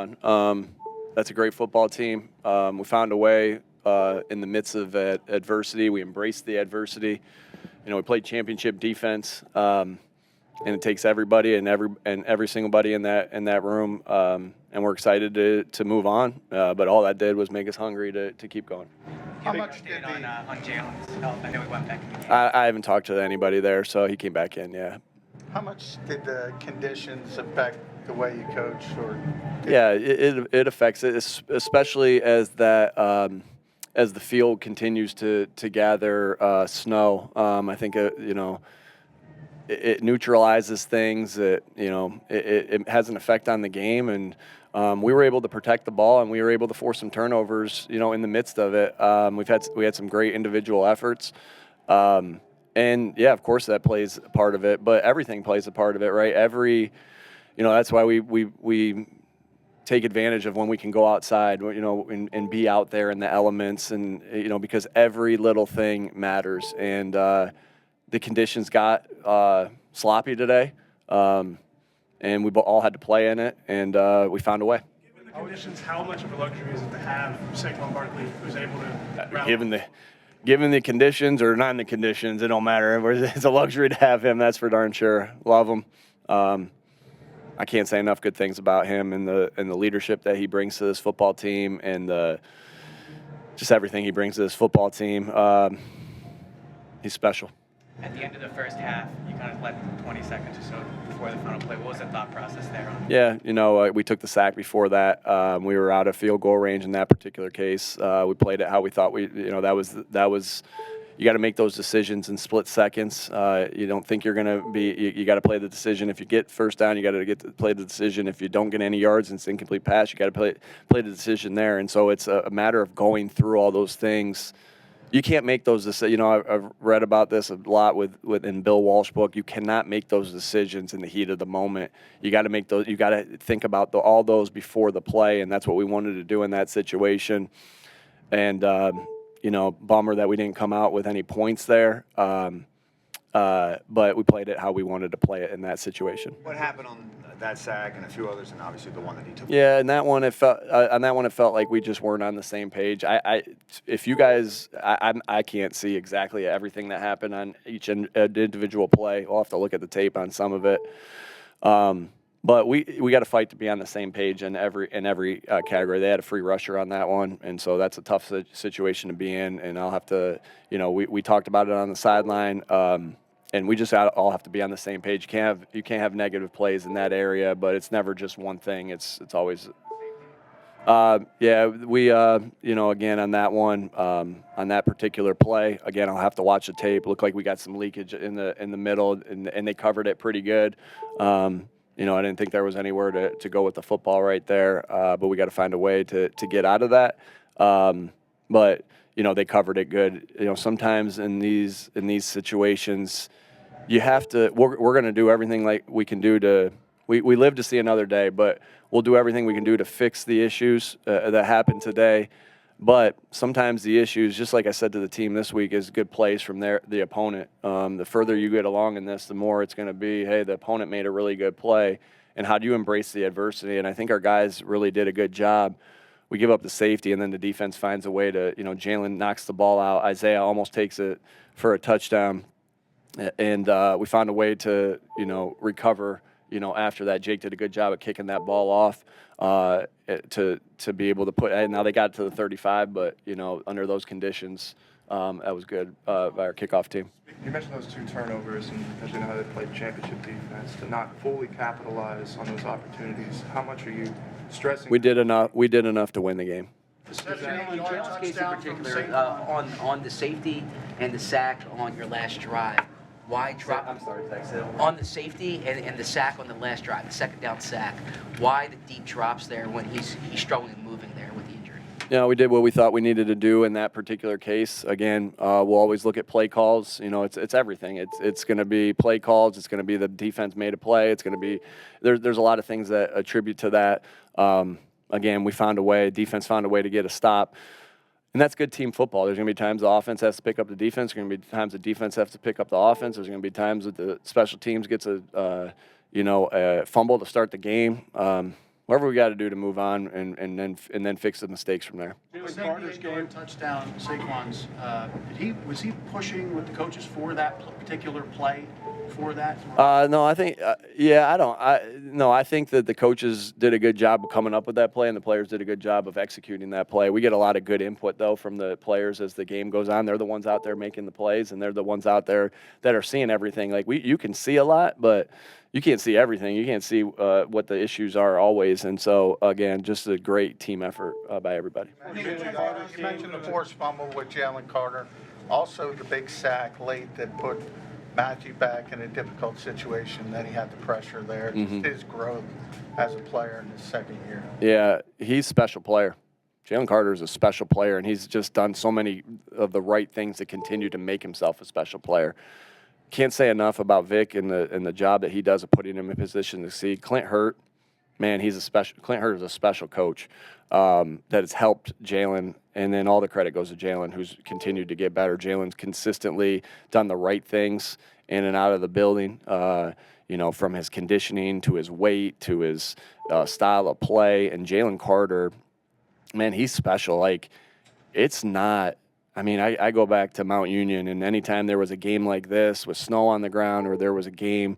on. That's a great football team. We found a way in the midst of adversity. We embraced the adversity. We played championship defense, and it takes everybody and every single buddy in that room. And we're excited to move on. But all that did was make us hungry to keep going. How much did on Jalen's health? I know he went back in the game. I haven't talked to anybody there, so he came back in. Yeah. How much did the conditions affect the way you coach? Yeah, it affects it, especially as the field continues to gather snow. I think it neutralizes things. It has an effect on the game, and we were able to protect the ball, and we were able to force some turnovers. In the midst of it, we had some great individual efforts. And yeah, of course that plays a part of it, but everything plays a part of it, right? That's why we take advantage of when we can go outside, and be out there in the elements, and because every little thing matters. And the conditions got sloppy today, and we all had to play in it, and we found a way. Given the conditions, how much of a luxury is it to have Saquon Barkley, who's able to Given the conditions or not in the conditions, it don't matter. It's a luxury to have him. That's for darn sure. Love him. I can't say enough good things about him and the leadership that he brings to this football team, and just everything he brings to this football team. He's special. At the end of the first half, you kind of left 20 seconds or so before the final play. What was the thought process there? Yeah, we took the sack before that. We were out of field goal range in that particular case. We played it how we thought that was. You got to make those decisions in split seconds. You don't think you're going to be. You got to play the decision. If you get first down, you got to play the decision. If you don't get any yards and it's incomplete pass, you got to play the decision there. And so it's a matter of going through all those things. You can't make those decisions. I've read about this a lot in Bill Walsh's book. You cannot make those decisions in the heat of the moment. You got to make those. You got to think about all those before the play, and that's what we wanted to do in that situation. And bummer that we didn't come out with any points there. But we played it how we wanted to play it in that situation. What happened on that sack and a few others, and obviously the one that he took? Yeah, and that one it felt like we just weren't on the same page. If you guys, I can't see exactly everything that happened on each individual play. We'll have to look at the tape on some of it. But we got to fight to be on the same page in every category. They had a free rusher on that one, and so that's a tough situation to be in. And I'll have to, we talked about it on the sideline, and we just all have to be on the same page. You can't have negative plays in that area, but it's never just one thing. It's always. Again on that one, on that particular play, again I'll have to watch the tape. Looked like we got some leakage in the middle, and they covered it pretty good. I didn't think there was anywhere to go with the football right there, but we got to find a way to get out of that. But they covered it good. Sometimes in these situations, you have to. We're going to do everything like we can do to. We live to see another day, but we'll do everything we can do to fix the issues that happened today. But sometimes the issues, just like I said to the team this week, is good plays from the opponent. The further you get along in this, the more it's going to be, hey, the opponent made a really good play, and how do you embrace the adversity? And I think our guys really did a good job. We give up the safety, and then the defense finds a way to, Jalen knocks the ball out. Isaiah almost takes it for a touchdown, and we found a way to, recover. After that, Jake did a good job of kicking that ball off to be able to put. And now they got to the 35, but under those conditions, that was good by our kickoff team. You mentioned those two turnovers, and mentioned how they played championship defense to not fully capitalize on those opportunities. How much are you stressing? We did enough. We did enough to win the game. In Jalen's case in particular, on the safety and the sack on your last drive. Why drop? I'm sorry, Zach. On the safety and the sack on the last drive, the second down sack. Why the deep drops there when he's struggling moving there with the injury? We did what we thought we needed to do in that particular case. Again, we'll always look at play calls. It's everything. It's going to be play calls. It's going to be the defense made a play. It's going to be there's a lot of things that attribute to that. Again, we found a way. Defense found a way to get a stop. And that's good team football. There's going to be times the offense has to pick up the defense. There's going to be times the defense has to pick up the offense. There's going to be times that the special teams gets a fumble to start the game. whatever we got to do to move on and then fix the mistakes from there. Jaylen Carter's game touchdown, Saquon's. Was he pushing with the coaches for that particular play? For that? No, I think I think that the coaches did a good job of coming up with that play, and the players did a good job of executing that play. We get a lot of good input though from the players as the game goes on. They're the ones out there making the plays, and they're the ones out there that are seeing everything. Like you can see a lot, but you can't see everything. You can't see what the issues are always. And so again, just a great team effort by everybody. You mentioned the forced fumble with Jaylen Carter. Also the big sack late that put Matthew back in a difficult situation. Then he had the pressure there. Just his growth as a player in his second year. Yeah, he's a special player. Jaylen Carter is a special player, and he's just done so many of the right things to continue to make himself a special player. Can't say enough about Vic and the job that he does of putting him in position to succeed. Clint Hurt, man, Clint Hurt is a special coach that has helped Jalen, and then all the credit goes to Jalen, who's continued to get better. Jalen's consistently done the right things in and out of the building, from his conditioning to his weight to his style of play. And Jaylen Carter, man, he's special. Like, it's not. I mean, I go back to Mount Union, and anytime there was a game like this with snow on the ground, or there was a game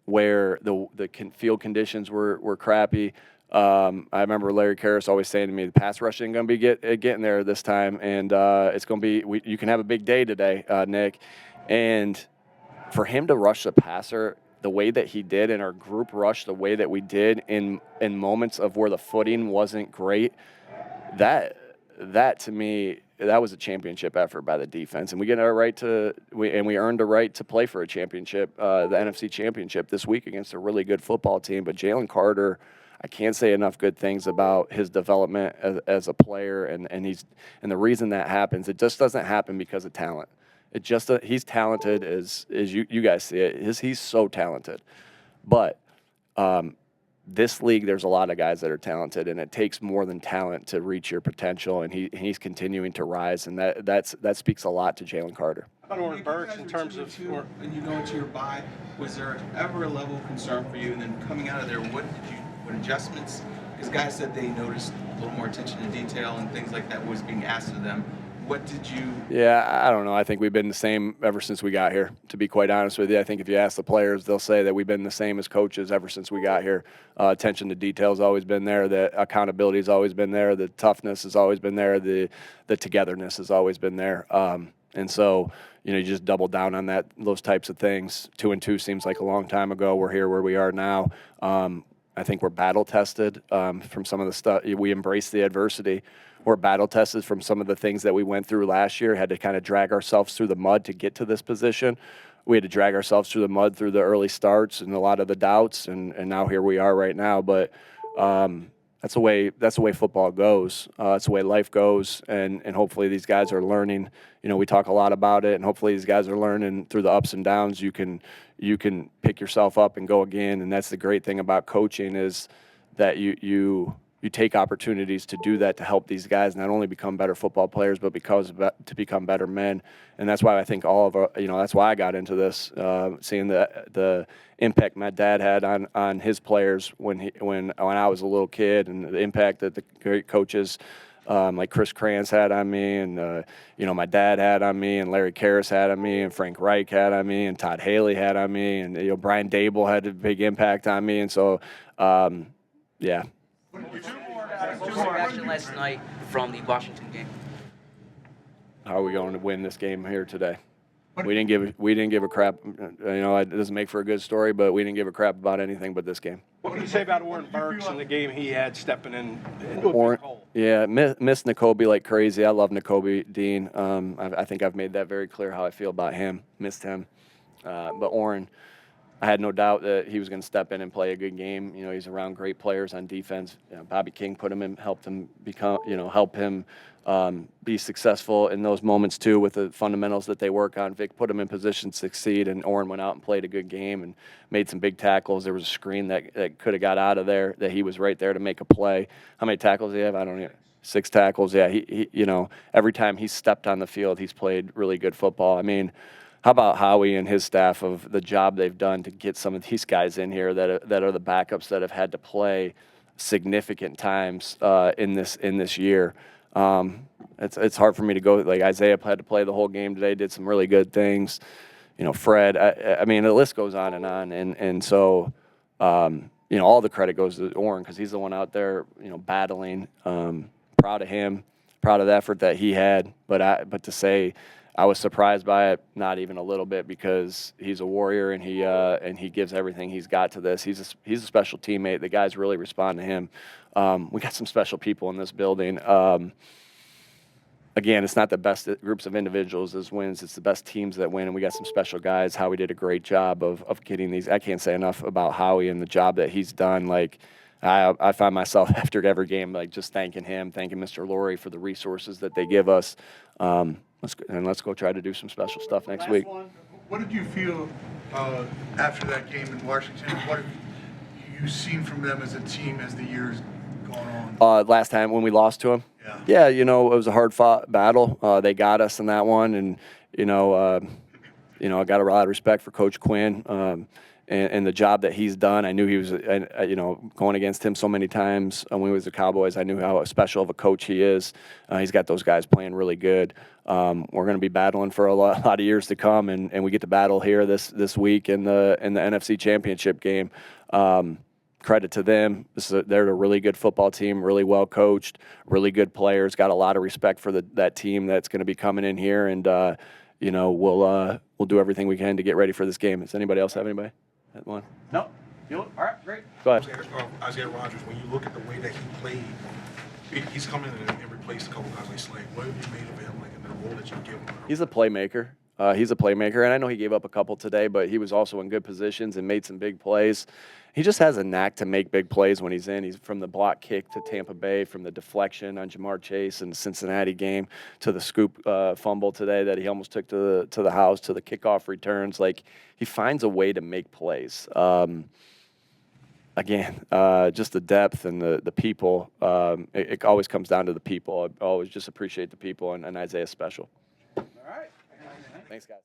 where the field conditions were crappy, I remember Larry Karras always saying to me, the pass rush ain't going to be getting there this time, and it's going to be you can have a big day today, Nick. And for him to rush the passer the way that he did, in our group rush the way that we did in moments of where the footing wasn't great, that to me, that was a championship effort by the defense, and we earned a right to play for a championship, the NFC Championship this week against a really good football team. But Jaylen Carter, I can't say enough good things about his development as a player, and the reason that happens, it just doesn't happen because of talent. It just he's talented as you guys see it. He's so talented, but. This league, there's a lot of guys that are talented, and it takes more than talent to reach your potential, and he's continuing to rise, and that speaks a lot to Jaylen Carter. How about Orin Burks in terms of when you go into your bye, was there ever a level of concern for you? And then coming out of there, what adjustments? Because guys said they noticed a little more attention to detail and things like that was being asked of them. What did you? Yeah, I don't know. I think we've been the same ever since we got here, to be quite honest with you. I think if you ask the players, they'll say that we've been the same as coaches ever since we got here. Attention to detail has always been there. The accountability has always been there. The toughness has always been there. The togetherness has always been there. And so, you just double down on those types of things. 2-2 seems like a long time ago. We're here where we are now. I think we're battle tested from some of the stuff. We embrace the adversity. We're battle tested from some of the things that we went through last year, had to kind of drag ourselves through the mud to get to this position. We had to drag ourselves through the mud through the early starts and a lot of the doubts, and now here we are right now. But that's the way football goes. That's the way life goes, and hopefully these guys are learning. We talk a lot about it, and hopefully these guys are learning through the ups and downs. You can pick yourself up and go again, and that's the great thing about coaching is that you take opportunities to do that, to help these guys not only become better football players, but to become better men. And that's why I think that's why I got into this, seeing the impact my dad had on his players when I was a little kid, and the impact that the great coaches like Chris Kranz had on me, and my dad had on me, and Larry Karras had on me, and Frank Reich had on me, and Todd Haley had on me, and Brian Dable had a big impact on me. And so, yeah. What was your reaction last night from the Washington game? How are we going to win this game here today? We didn't give a crap. It doesn't make for a good story, but we didn't give a crap about anything but this game. What can you say about Orin Burks and the game he had stepping in? Miss Nakobe like crazy. I love Nakobe Dean. I think I've made that very clear how I feel about him. Missed him, but Orin, I had no doubt that he was going to step in and play a good game. He's around great players on defense. Bobby King helped him be successful in those moments too, with the fundamentals that they work on. Vic put him in position to succeed, and Orin went out and played a good game and made some big tackles. There was a screen that could have got out of there, that he was right there to make a play. How many tackles did he have? I don't know. 6 tackles. Yeah, he every time he stepped on the field, he's played really good football. I mean, how about Howie and his staff of the job they've done to get some of these guys in here that are the backups that have had to play significant times in this year. It's hard for me to go. Like Isaiah had to play the whole game today, did some really good things. Fred. I mean, the list goes on, and so all the credit goes to Orin because he's the one out there, battling. Proud of him, proud of the effort that he had. But to say I was surprised by it, not even a little bit, because he's a warrior and he gives everything he's got to this. He's a special teammate. The guys really respond to him. We got some special people in this building. Again, it's not the best groups of individuals as wins. It's the best teams that win, and we got some special guys. Howie did a great job of getting these. I can't say enough about Howie and the job that he's done. Like, I find myself after every game, like, just thanking him, thanking Mr. Laurie for the resources that they give us. Let's go try to do some special stuff next week. What did you feel after that game in Washington? What have you seen from them as a team as the years gone on? Last time when we lost to them? Yeah, it was a hard-fought battle. They got us in that one, and I got a lot of respect for Coach Quinn and the job that he's done. I knew he was, going against him so many times when we was the Cowboys. I knew how special of a coach he is. He's got those guys playing really good. We're going to be battling for a lot of years to come, and we get to battle here this week in the NFC Championship game. Credit to them. They're a really good football team, really well coached, really good players. Got a lot of respect for that team that's going to be coming in here, and we'll do everything we can to get ready for this game. Does anybody else have anybody? One? No? You all right? Great. Go ahead. Isaiah Rodgers, when you look at the way that he played, he's coming in and replaced a couple guys like Slay. What have you made of him, like, in the role that you give him? He's a playmaker. And I know he gave up a couple today, but he was also in good positions and made some big plays. He just has a knack to make big plays when he's in. He's from the block kick to Tampa Bay, from the deflection on Jamar Chase in the Cincinnati game to the scoop fumble today that he almost took to the house, to the kickoff returns. Like, he finds a way to make plays. Again, just the depth and the people. It always comes down to the people. I always just appreciate the people, and Isaiah's special. All right. Thanks, guys.